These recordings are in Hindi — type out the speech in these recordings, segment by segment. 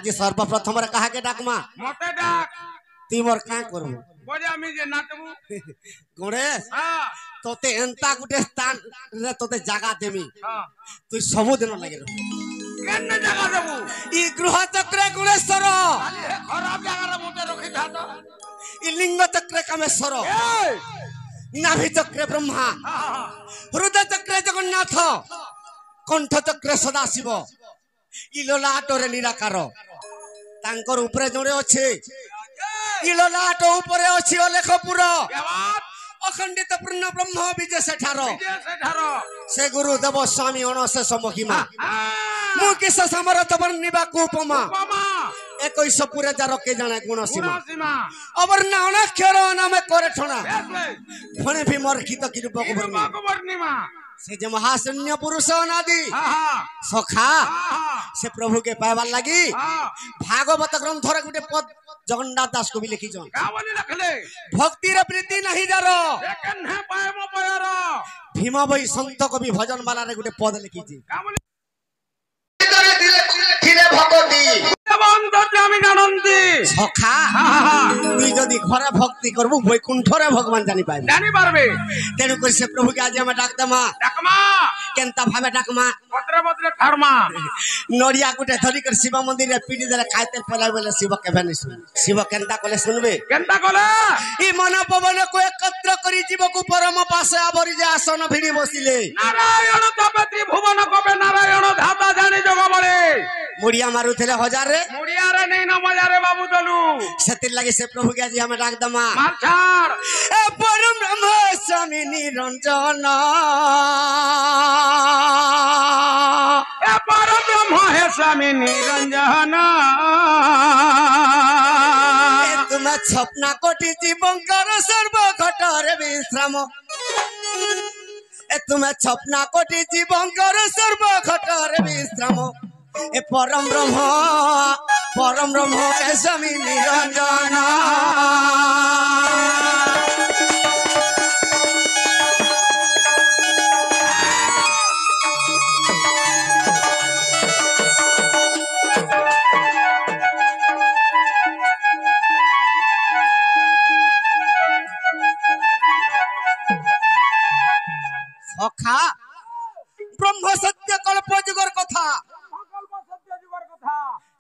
आज सर्वप्रथम रे कहा के डाकमा मते डाक ती मोर का करबो बजा मी जे नाचबू गणेश हां तोते एंता गुटे स्थान रे तोते जागा देमी हां तू सब दिन लगे रह केने जगह देबू ई गृह चक्र गुणेश्वर खाली हे खराब जगह रे मते रखि था तो ई लिंग चक्र कामेश्वर ए नाभि चक्र ब्रह्मा हां हृदय चक्र जगन्नाथ कंठ चक्र सदाशिव ई ललाट रे निराकार तांकर ऊपर जोड़े अच्छे ई ललाट ऊपर अच्छी अलेखपुर क्या बात अखंडित पूर्ण ब्रह्म विजय सेठार विजय से ढारो से गुरुदेव स्वामी अणशेष महिमा हां मुकेश समरथ वर्णिबा उपमा मामा 21 पुरे जार के जाने गुण सीमा गुण सीमा अवर्ण अनक्षर नाम करे ठणा बेस ले फणे भी मर्खित की रूप को वर्णि वर्णिमा से जे महाशून्य पुरुष अनादि हां हां सखा हां से प्रभु के पाइबार लगी हां भागवत ग्रंथ रे गुटे पद जगन्नाथ दास को भी लिखी जन का बोली रखले भक्ति रे प्रीति नहीं जारो लेकिन है पाए मो पायरो भीम भाई संत कवि भजन वाला रे गुटे पद लिखी जी का बोली थिले भगवती बंदर जानंदी सखा हां तुई जदी घरे भक्ति करबू वैकुंठ रे भगवान जानी पाइबे जानी पारबे तेनु कर से प्रभु के आज हम डाक दमा डकमा केनता भाबे डाकमा पत्रे पत्रे ठरमा नरिया गुटे धरी कर शिव मंदिर रे पीडी दरे खाइते पलाई बोले शिव के भनी सुन शिव केनता कोले सुनबे केनता कोले ई मन पवन को एकत्र करी जीव को परम पासे आवरी जे आसन भिड़ी बसिले नारायण तबे त्रिभुवन कबे नारायण धाता जानी जग बळे मुड़िया मारुथले हजार रे मुड़िया रे नहीं न मजा रे बाबू दलू सेतिर लागि से प्रभु के आज हम डाक दमा मार छाड़ ए परम ब्रह्म स्वामी निरंजन ए परम ब्रह्म है स्वामी निरंजन ए तुम छपना कोटि जीवंकर सर्व घटर विश्राम ए तुम छपना कोटि जीवंकर सर्व घटर विश्राम ए परम ब्रह्म ए स्वामी निरंजन सखा ब्रह्म सत्य कल्प जुगर कथा कल्प सत्य जुगर कथा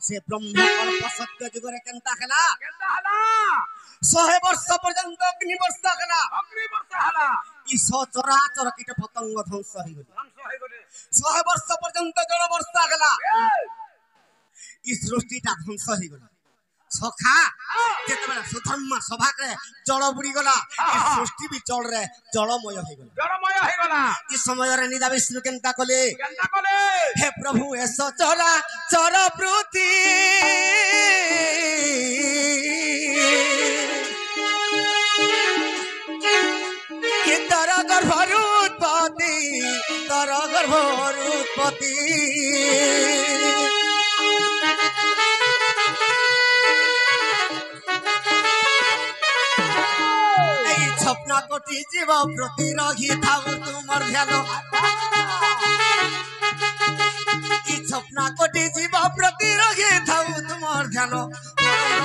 से ब्रह्म कल्प सत्य जुगर केनता हला केनता हला 100 वर्ष पर्यंत अग्नि वर्षा हला अग्नि वर्षा हला ई चराचर कीट पतंग ध्वंस हो गले ध्वंस हो गले 100 वर्ष पर्यंत जल वर्षा हला ई सृष्टिटा ध्वंस हो गले सखा जेतबेला सुधर्म सभा के जल बुड़ी गला ई सृष्टि भी जल रे जलमय हो गला जलमय हो गला ई समय रे निदा विष्णु केनता कोले हे प्रभु एस चरा चर प्रति कि तर गर्भर उत्पत्ति छपना कोटि जीव प्रति रही थाउ तुमर ध्यान ई छपना कोटि जीव प्रति रही थाउ तुमर ध्यान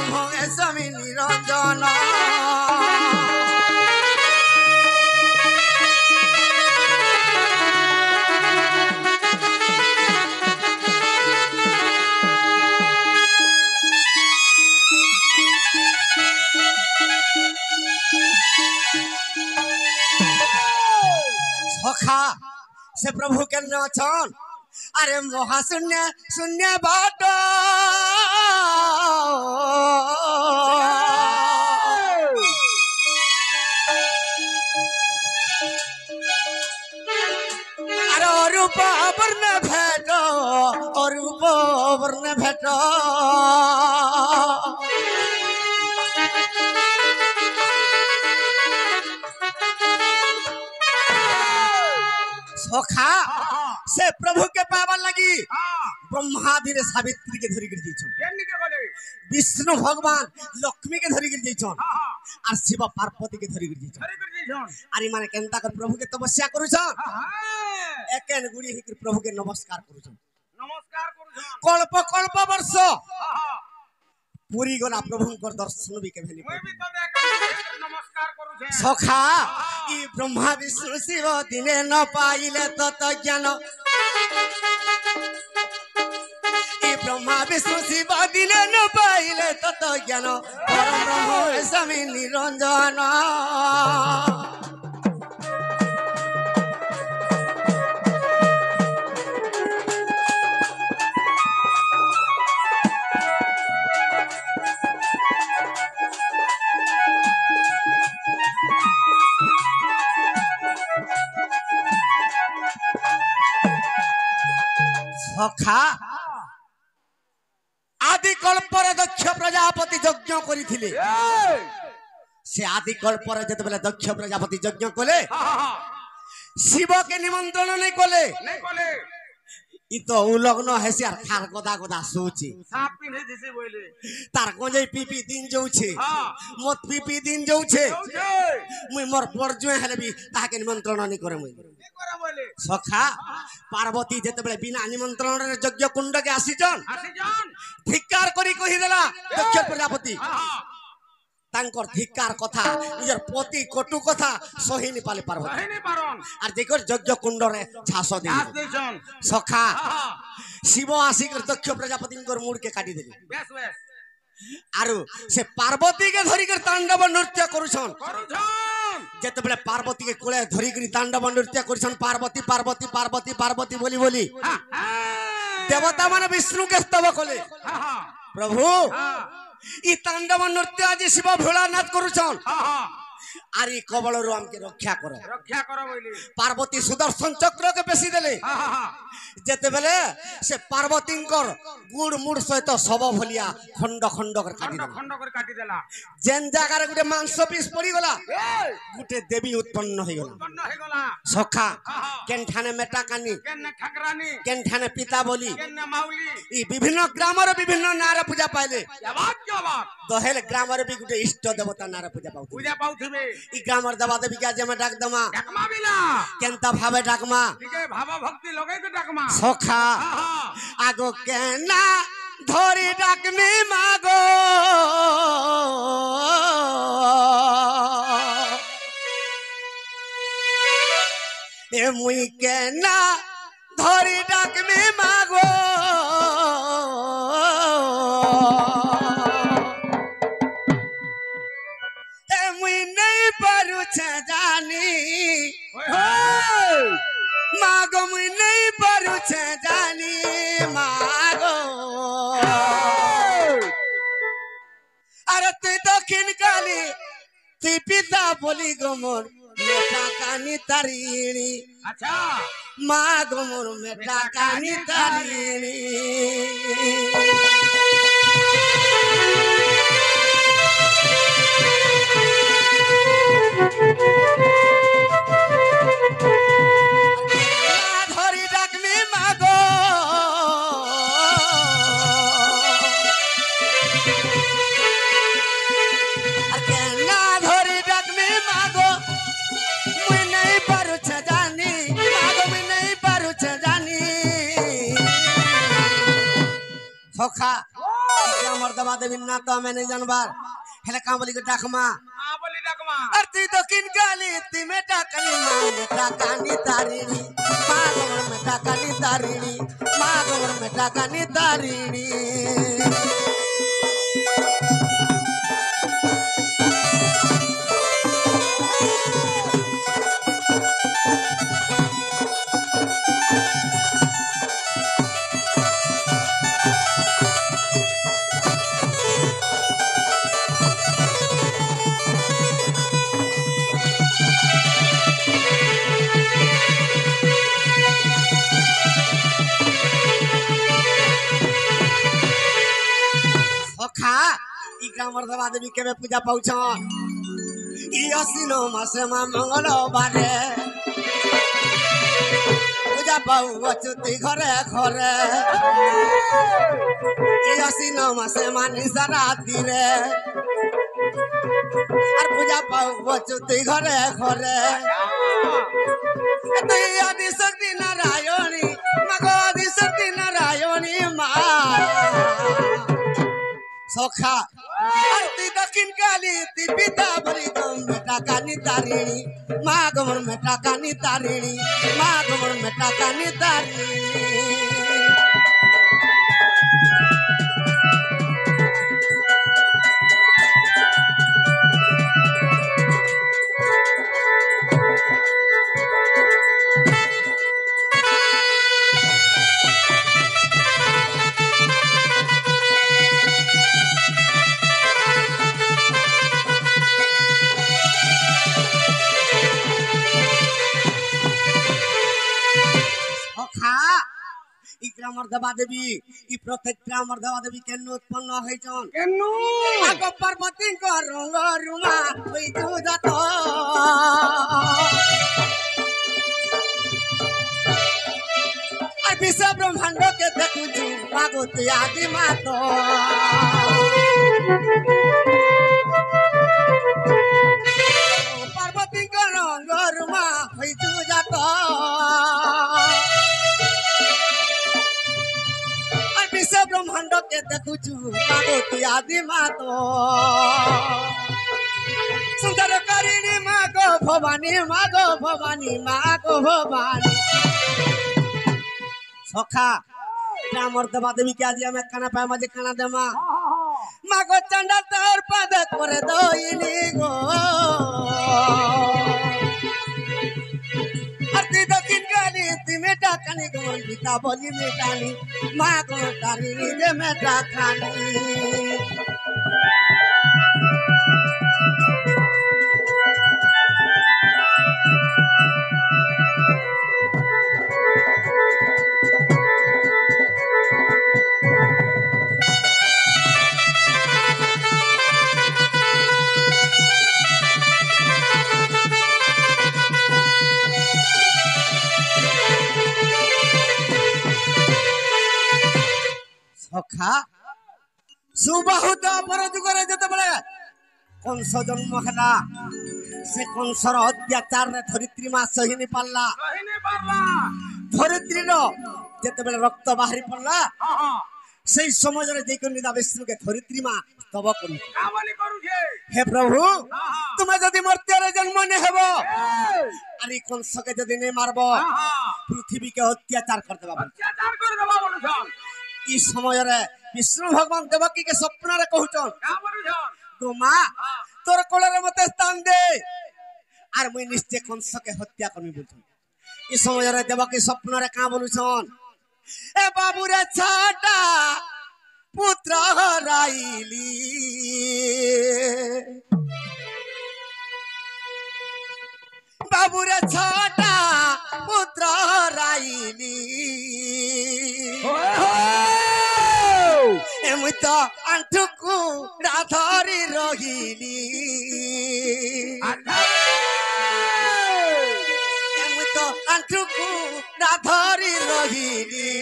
भोगे स्वामी निरंजन सखा से प्रभु के नाचन अरे महाशून्य शून्य बाट अरे रूप वर्ण भेट रूप वर्ण भेट सखा से प्रभु के पावा लगी ब्रह्मादि रे सावित्री के धरी गिर जइछन विष्णु भगवान लक्ष्मी के धरी गिर जइछन और शिव पार्वती के धरी गिर जइछन अरे माने केनता कर प्रभु के तपस्या करूछन एकेन गुड़ी हिकर प्रभु के नमस्कार करूछन कल्प कल्प वर्ष पूरी गला प्रभुंकर दर्शन भी केभे नहीं मुई भी तो देख नमस्कार करू छे सखा ई ब्रह्मा विष्णु शिव दिने न पाइले तत ज्ञान ई ब्रह्मा विष्णु शिव दिने न पाइले तत ज्ञान परम ब्रह्म स्वामी निरंजन सखा आदि कल्पर दक्ष प्रजापति यज्ञ करिथिले से आदि कल्पर जते बेला दक्ष प्रजापति यज्ञ कले शिव के निमंत्रण नहीं कले इ तो उलग्न हेसी आर खार गदा गदा सोची साप पिने दिसे बोले तार गंजई पीपी दिन जाउछे मत पीपी दिन जाउछे मुई मोर परजुए हेले भी ताके निमंत्रण नहीं करे मुई सखा पार्वती जते बेले बिना निमंत्रण रे यज्ञ कुंड के आसीजन धिक्कार करी कहि देला दक्ष प्रजापति तांकर धिक्कार कथा निजर पति कटु कथा सही नि पाले पार्वती सही नि पारन आर देखर यज्ञ कुंड रे छास दे सखा शिव आसी कर दक्ष प्रजापति कर मुड़ के काटी देली बेस बेस आरु से पार्वती के धरी कर तांडव नृत्य करूछन जते बेले पार्वती के कोले धरी कर तांडव नृत्य करूछन पार्वती पार्वती पार्वती पार्वती बोली बोली देवता माने विष्णु के स्तव कले प्रभु ई तांडव नृत्य आज शिव भोलानाथ करूछन आरी कबल रो हमके रक्षा करो बोली पार्वती सुदर्शन चक्र के पेशी देले जेते बेले से पार्वतींकर गुड़ मुड़ सहित सब भलिया खंड खंड कर काटी देला जेन जगह रे गुटे मांस पीस पड़ी गला गुटे देवी उत्पन्न हो गला सखा केनठाने मेटा कानी केन ठकरानी केनठाने पिता बोली केन माउली ई विभिन्न ग्राम रे विभिन्न नार पूजा पाइले क्या बात दहेल ग्राम रे भी गुटे इष्ट देवता नार पूजा पाउथिबे ई ग्रामर दबा देवी क्या जमे डाक दमा डाकमा बिना केनता भावे डाकमा ठीके भाव भक्ति लगे के डाकमा सखा आगो केना धरी डाकमी मागो ए मुई केना धरी डाकमी मागो जानी मागो मुई नहीं परू छे जानी मागो अरे तू दक्षिण काली तू पिता बोली गोमोर मेटा कानी तारीणी अच्छा मागो मोर मेटा कानी तारीणी धरी डाकमी मागो केना धरी डाकमी मागो मुई नहीं पारू छे जानी मागो मुई नहीं पारू छे जानी सखा हमर दबा देबी ना तो हमें नहीं जानबार हेले का बोली के डाकमा अर्ती तो किन काली ती मेटा काली मां मेटा कानी तारीणी मागोर मेटा कानी तारीणी मागोर मेटा कानी तारीणी मर्दवा देवी के पूजा पाउछन ई असिनो मासे मा मंगलबारे पूजा पाउ अचुती घरे घरे ई असिनो मासे मा निशा राती रे और पूजा पाउ अचुती घरे घरे तई आदि शक्ति नारायणी मगो आदि शक्ति नारायणी मा सखा ती दक्षिण काली ती पिता बलि गम बेटा कानी तारिणी माँ गमन बेटा कानी तारिणी माँ गमन बेटा कानी तारिणी ग्रामर देवा देवी ई प्रत्येक ग्रामर देवा देवी केन उत्पन्न होइछन केनु आग पार्वती को रंग रुमा होई तू जात आ विश्व ब्रह्मांड के देखु छु भागवती आदि मात पार्वती को रंग रुमा होई तू जात विश्व ब्रह्मांड के देखुछु भागवती आदि मात सुंदर करिणी माँ गो भवानी माँ गो भवानी माँ गो भवानी सखा ग्रामर देवा देवी के आज हमें खाना पाए मजे खाना देमा माँ गो चंडा तोर पद करे दोइनी गो अति दक्षिण काली ती मेटा कानी गमन पिता बोली मेटानी माँ को तारिणी दे मेटा खानी सखा सुबाहुत अपर जुगरे जते बेले कंस जन्म हला से कंसर अत्याचार रे धरित्री मा सहिनी पाला धरित्री रो जते बेले रक्त बाहरी पड़ला से समय रे जेको निदा विष्णु के धरित्री मा स्तव करू कामली करू छे हे प्रभु तुमे जदी मर्त्य रे जन्म ने हेबो अरे कंस के जदी ने मारबो पृथ्वी के अत्याचार कर देबा बोलछन ई समय रे विष्णु भगवान देवकी के स्वप्न रे कहउछन का बोलछन तो मां तोर कोले रे मते स्थान दे आर मुई निश्चय कंस के हत्या करबी बोलछन ई समय रे देवकी स्वप्न रे का बोलछन ए बाबू रे छाटा पुत्र हराइली बाबू रे छाटा पुत्र हराइली एमु तो आंठुकु राधरी रहिली एमु तो आंठुकु राधरी रहिली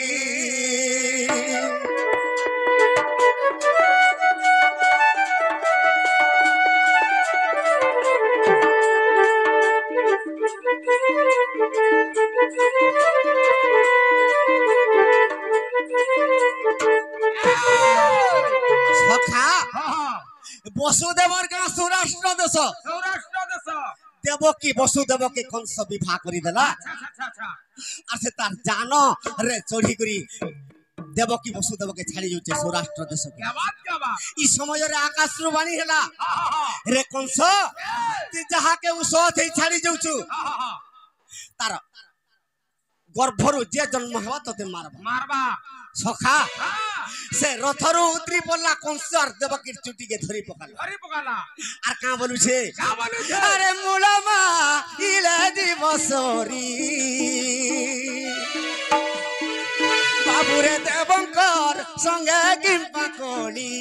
वसुदेवर गाँ सौराष्ट्र देश देवकी वसुदेव के कंस विवाह करी देला और से तार जान रे चढ़ी करी देवकी वसुदेव के छाड़ी जाउचे सौराष्ट्र देश के ई समय रे आकाश रु वाणी हैला रे कंस ती जहा के उसोथ छाड़ी जाउछु तार गर्भरु जे जन्म हवा तते मारबा सखा से रथरु उतरी पड़ला कंस और देवकी चुटी के धरी पकाला आर का बोलु छे अरे मुलामा इले दिवसरी बाबुरे देवंकर संगे किंपा कोणी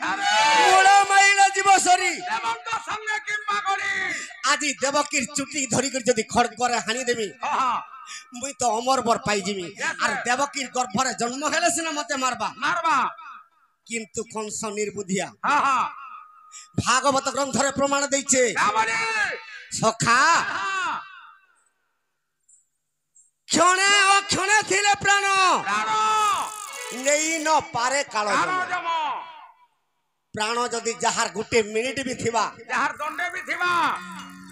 मुलामा इले दिवसरी देवंकर संगे किंपा कोणी आदि देवकी चुटी धरी कर जदी खड़ करे हानि देमी मुई तो अमर बर पाई जिमी आर देवकी गर्भरे जन्म हेले सिना मते मारबा किंतु कंस निर्बुद्धिया भागवत ग्रंथ रे प्रमाण दैछे सखा क्षणे अक्षणे थिले प्राण ନେଇ ନ ପାରେ କାଳ କାଳ ଜମ। ଜମ ପ୍ରାଣ ଯଦି ଯାହାର ଗୋଟେ ମିନିଟ ବି ଥିବା ଯାହାର ଦଣ୍ଡେ ବି ଥିବା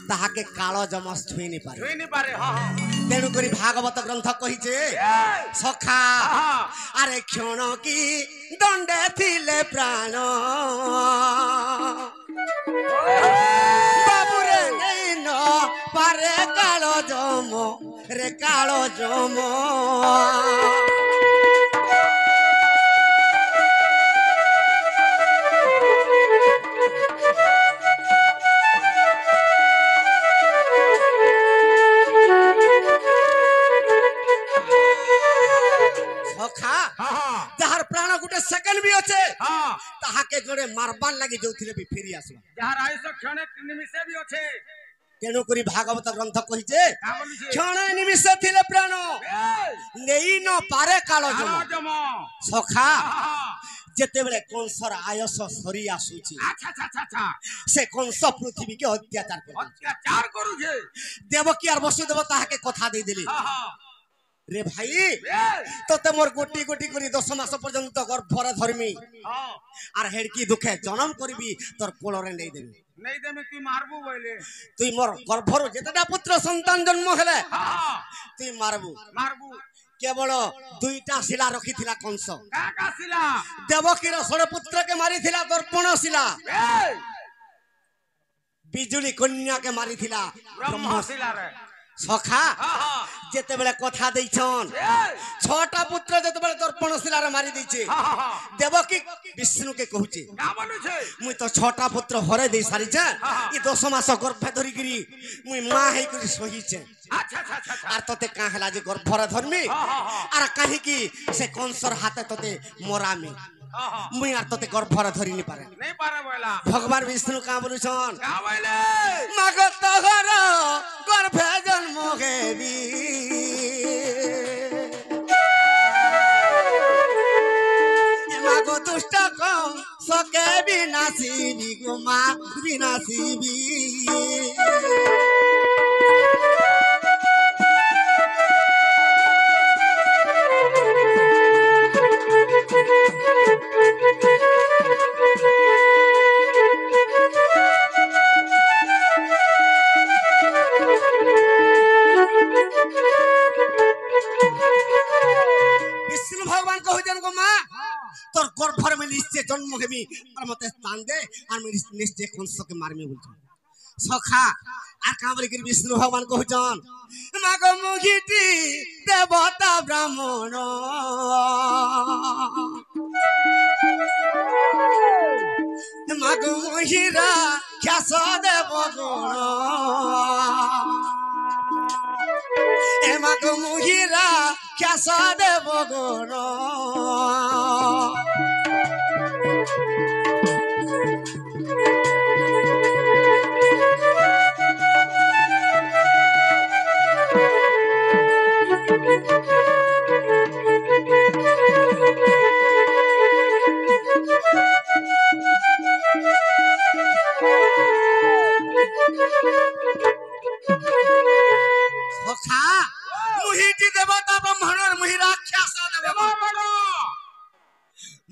ତାହାକେ କାଳ ଜମ ଛୁଇଁନି ପାରେ। ଛୁଇଁନି ପାରେ ହଁ ହଁ ତେଣୁ କରି ଭାଗବତ ଗ୍ରନ୍ଥ କହିছে ସଖା ଆରେ କ୍ଷଣ କି ଦଣ୍ଡେ ଥିଲେ ପ୍ରାଣ ବାବୁରେ ନେଇ ନ ପାରେ କାଳ ଜମ রে কালো জম। সখা যাহার প্রাণ গোটে সেকেন্ড বি আছে তাহাকে জোরে মারবার লাগি যাউଥିଲେ বি ফেরি আসবা। যাহার আয়ুষ ক্ষণে নিমিষে বি আছে তেণু করি ভাগবত গ্রন্থ কহিছে ক্ষণে নিমিষে থিলে প্রাণ নেই ন পারে কাল জম। সখা যেতেবেলে কংসর আয়স সরি আসুছি সে কংস পৃথিবীকে অত্যাচার করুছে দেবকী আর বসুদেব তাহাকে কথা দেই দিলি রে ভাই তোতে মোর গোটি গোটি করি 10 মাস পর্যন্ত গর্ভরে ধর্মি আর হেড়কি দুঃখে জন্ম করবি তোর কোলরে নেই দেবি নেই দেবে তুই মারবু বইলে তুই মোর গর্ভর যেটা পুত্র সন্তান জন্ম হেলে তুই মারবু মারবু কেবল দুইটা শিলা রখিছিলা কংস কাকা শিলা দেবকীর ষড়পুত্রকে মারিছিলা দর্পণ শিলা বিজুলি কন্যাকে মারিছিলা ব্রহ্মশিলা রে সখা যেতেবেলে কথা দেইছন 6টা পুত্র যেতেবেলে দর্পণ শিলারে মারি দিছে দেবকী বিষ্ণুকে কহুছে মুই তো 6টা পুত্র হরে দেই সারিছে ই 10 মাস গর্ভে ধরি গিরি মুই মা হেই করি সহিছে আর তোতে কা হেলা যে গর্ভরে ধর্মি আর কাহি কি সে কংসর হাতে তোতে মরামি মুই আর তোতে গর্ভরে ধরি নি পারে নাই পারে বলা ভগবান বিষ্ণু কা বলুছন কা বলে মাগত ঘর গর্ভে জন্ম হেবি মাগো দুষ্ট কম সকে বিনাশিবি গো মা বিনাশিবি বিষ্ণু ভগবান কহিছেন গো মা তোর গর্ভর মে নিশ্চয় জন্ম হেবি আর মতে স্থান দে আর আমি নিশ্চয় কংসকে মারমি বলছেন সখা আর কাবলি করে বিষ্ণু ভগবান কহিছেন মাগো মুগিটি দেবতা ব্রাহ্মণ মাগো মহিরা খ্যাস দেব গুণ এ মাগো মহিরা খ্যাস দেব গুণ সখা মুহিটি দেবতা ব্রহ্মণর মুহি রাক্ষস দেব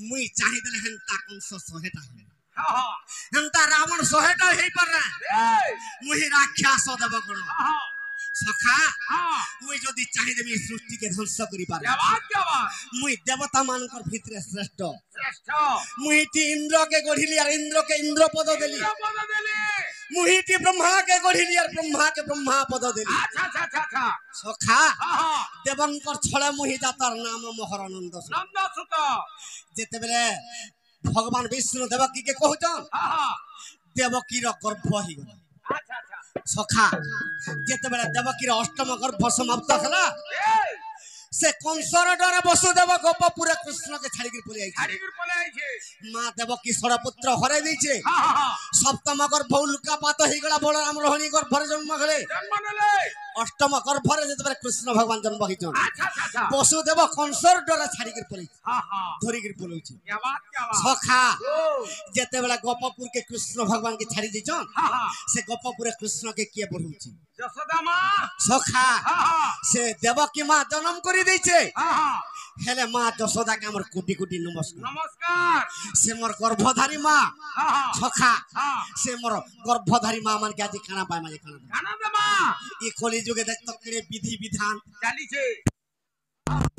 মুই চাহি দেলে হেন্তা কংস 100টা হেন্তা রাবণ 100টা হেই পারে মুহি রাক্ষস দেব গুণ সখা মুই যদি চাহি দেবি সৃষ্টিকে ধ্বংস করি পারে মুই দেবতা মানকর ভিতরে শ্রেষ্ঠ মুহিটি ইন্দ্রকে গঢ়িলি আর ইন্দ্রকে ইন্দ্র পদ দেলি মুহিটি ব্রহ্মাকে গঢ়িলি আর ব্রহ্মাকে ব্রহ্মা পদ দেলি সখা দেবঙ্কর ছলে মুহি যাতার নাম মহরানন্দ সুত যেতেবেলে ভগবান বিষ্ণু দেবকীকে কহুছন দেবকীর গর্ভ হইগলা সখা যেতেবেলে দেবকীর অষ্টম গর্ভ সমাপ্ত হলা সে কংসর ডরে বসুদেব গোপপুরে কৃষ্ণকে ছাড়িকি পলে আইছে মা দেবকী ষড়পুত্র হরে দিয়েছে সপ্তম গর্ভ উল্কাপাত হইগলা বলরাম রোহিণী গর্ভরে জন্ম হলে অষ্টম গর্ভরে যেতবে কৃষ্ণ ভগবান জন্ম হইছন আচ্ছা আচ্ছা আচ্ছা বসুদেব কংসর ডরে ছাড়িকি পলাইছে হ্যাঁ হ্যাঁ ধরিকি পলাইছে क्या बात সখা ओ যেতেবেলা গোপপুর কে কৃষ্ণ ভগবান কে ছাড়ি দিছন हाँ हाँ সে গোপপুরে কৃষ্ণ কে কিয়ে বড়ুছি যশোদা মাँ সখা हाँ हाँ সে দেবকী মা জন্ম করে দিয়েছে हाँ हाँ হেলে মা যশোদাকে আমার কোটি কোটি নমস্কার नमस्कार সে মোর গর্ভধারী মা हाँ हाँ সখা हाँ সে মোর গর্ভধারী মা মানে আজ খানা পায় মাঝে খানা দেয়। खाना दे माँ ই কলি যুগে দেখতো কেড়ে বিধি বিধান चाली छे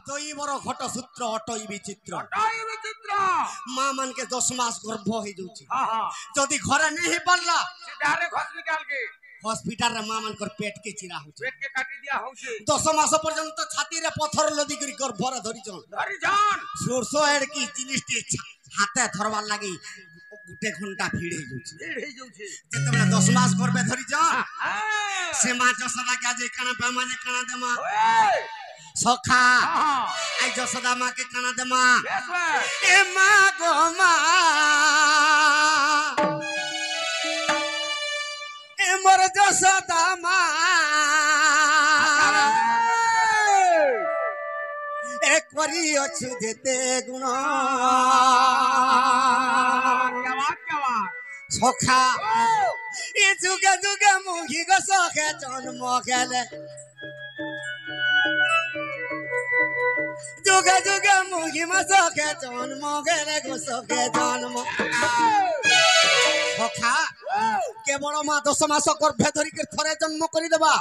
তই বড় ঘট সূত্র অটই বিচিত্র हटाई विचित्र মা মানকে 10 মাস গর্ভ হয়ে যাচ্ছে हाँ हाँ যদি ঘরে নেই পারলা सीधारे घस निकाल के হসপিটাল রে মা মানকর পেট কে চিরা হচ্ছে पेट के काटी दिया हो छे 10 মাস পর্যন্ত ছাতিরে পথর লদি করে গর্ভরে ধরিছন धरी जान সরষ এর কি জিনিসটি হাতে ধরবার লাগি গোটে ঘন্টা ভিড় হয়ে যাচ্ছে भीड़ ही जाऊ छे যেতেবেলা 10 মাস গর্ভে ধরিছন हाँ সে মা যশোদাকে আজ কানা পা মাঝে কানা দে মা ओए সখা हाँ এই যশোদা মাকে কানা দে মা बेस में এ মা গো মা এ মোর যশোদা মা এ করি অছু যেতে গুণ क्या बात সখা এ যুগে যুগে মুখি গো সখে জন্ম গেলে যুগে যুগে মুখি মা সখে জন্ম গেলে গো সখে জন্ম সখা কেবল মা 10 মাস গর্ভে ধরিকে থরে জন্ম করে দেবা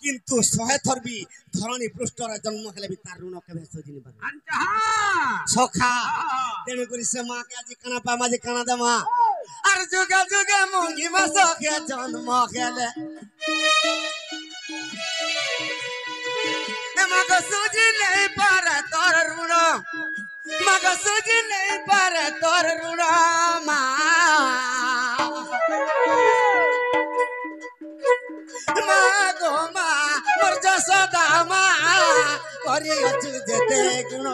কিন্তু 100 থরবি ধরণী পৃষ্ঠরে জন্ম খেলে বি তার ঋণ কেবে শোধি নিবা अंचा हाँ সখা তেনে করি সে মাকে আজি কানা পা মাঝে কানা দে মা আর যুগে যুগে মুখি মা সখে জন্ম খেলে মাকে সুজি নেই পারে তোর ঋণ মাকে সুজি নেই পারে তোর ঋণ মা মা গো মা মোর যশোদা মা করি অছু যেতে গুণ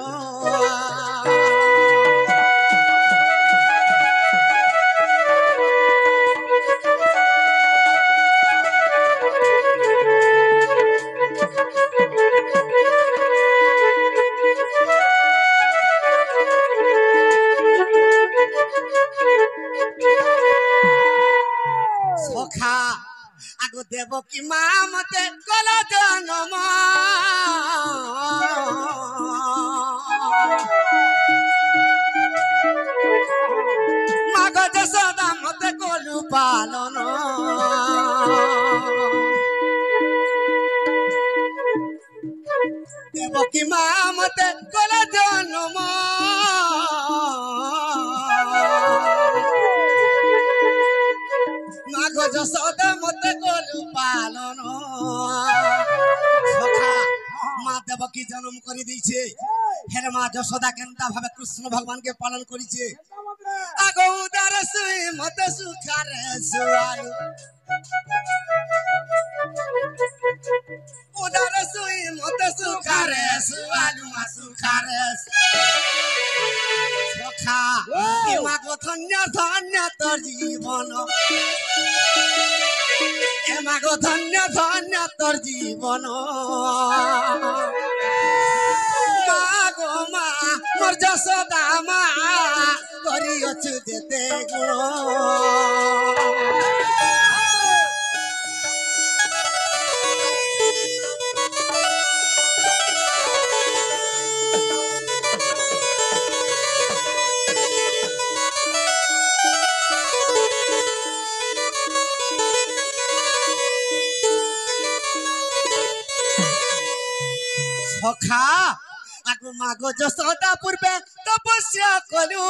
সখা আগো দেবকী মা মতে কল জনম মাগ যশোদা মতে কলু পালন দেবকী মা মতে কল জনম মাগ যশোদা মতে কলু পালন সখা মা দেবকী জন্ম করে দিয়েছে হেরে মা যশোদা কেনতা ভাবে কৃষ্ণ ভগবানকে পালন করেছে আগো উদার সুই মতে সুখারে সুয়ালু উদার সুই মতে সুখারে সুয়ালু মা সুখারে সখা এ মা গো ধন্য ধন্য তোর জীবন এ মা গো ধন্য ধন্য তোর জীবন মা গো মা মোর যশোদা মা করি অছু যেতে গুণ সখা আগু মাগো যশোদা পূর্বে তপস্যা কলু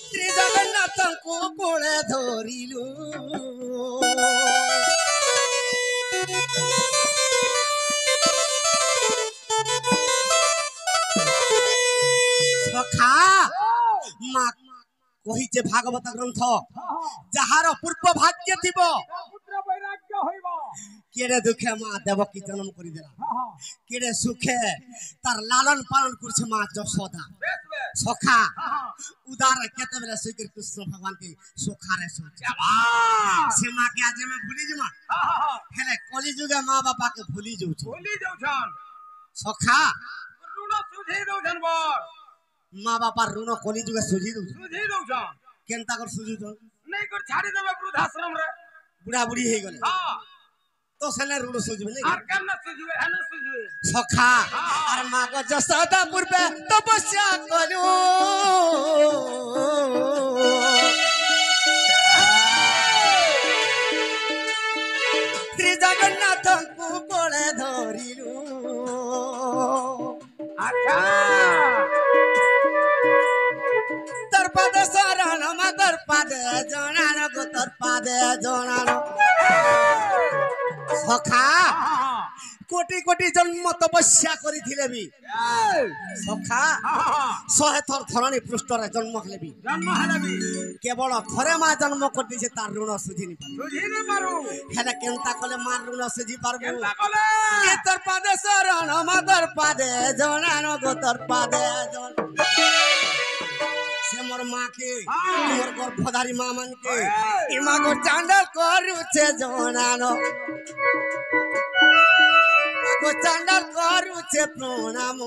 শ্রী জগন্নাথଙ୍କୁ কোলে ধরিলু সখা মা কহিছে ভাগবত গ্রন্থ যাহার পূর্ব ভাগ্য থিব पुत्र वैराग्य होइब কেড়ে দুঃখে মা দেবকী জন্ম করে দিলা हाँ हाँ কেড়ে সুখে তার লালন পালন করছে মা যশোদা बेस में সখা हाँ हाँ उदार केते बेले श्री कृष्ण भगवान के सोखारे सोच से मां के आज में भूली जमा हेले कली जुगे मां बापा के भूली जाऊ भूली जाऊ छन सोखा ऋण सुझी दऊ छन बर मां बापा ऋण कली जुगे सुझी दऊ छन केनता कर सुझी दऊ नहीं कर छाड़ी देबे वृद्धाश्रम रे बुढ़ा बुढ़ी हे गले हां तो सेले ऋण सुझबे नहीं आर केन न सुझिबे हन सुझिबे सखा और माँ को जसोदा पूर्वे तपस्या करू श्री जगन्नाथ को कोले धरिलु अच्छा तर पद शरण मा तर पद जनानो को तर पद जनानो सखा कोटि कोटि जन्म तपस्या करिथिले भी सखा 100 थर थरणी पृष्ठ रे जन्म खले भी जन्म हला भी केवल थरे मा जन्म करती से तार ऋण सुझी नि पार सुझी न मारू हेले केनता कले मार ऋण सुझी पारबो केनता कले के तर पादे शरण मा तर पादे जनानो गो तर पादे जन से मोर मां के मोर गर्भधारी मां मन के ई मां को चांडल करू छे जनानो को चांडल करू छे प्रणाम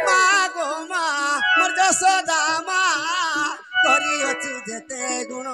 मागो मा मोर जसोदा मा करी अछि जेते गुण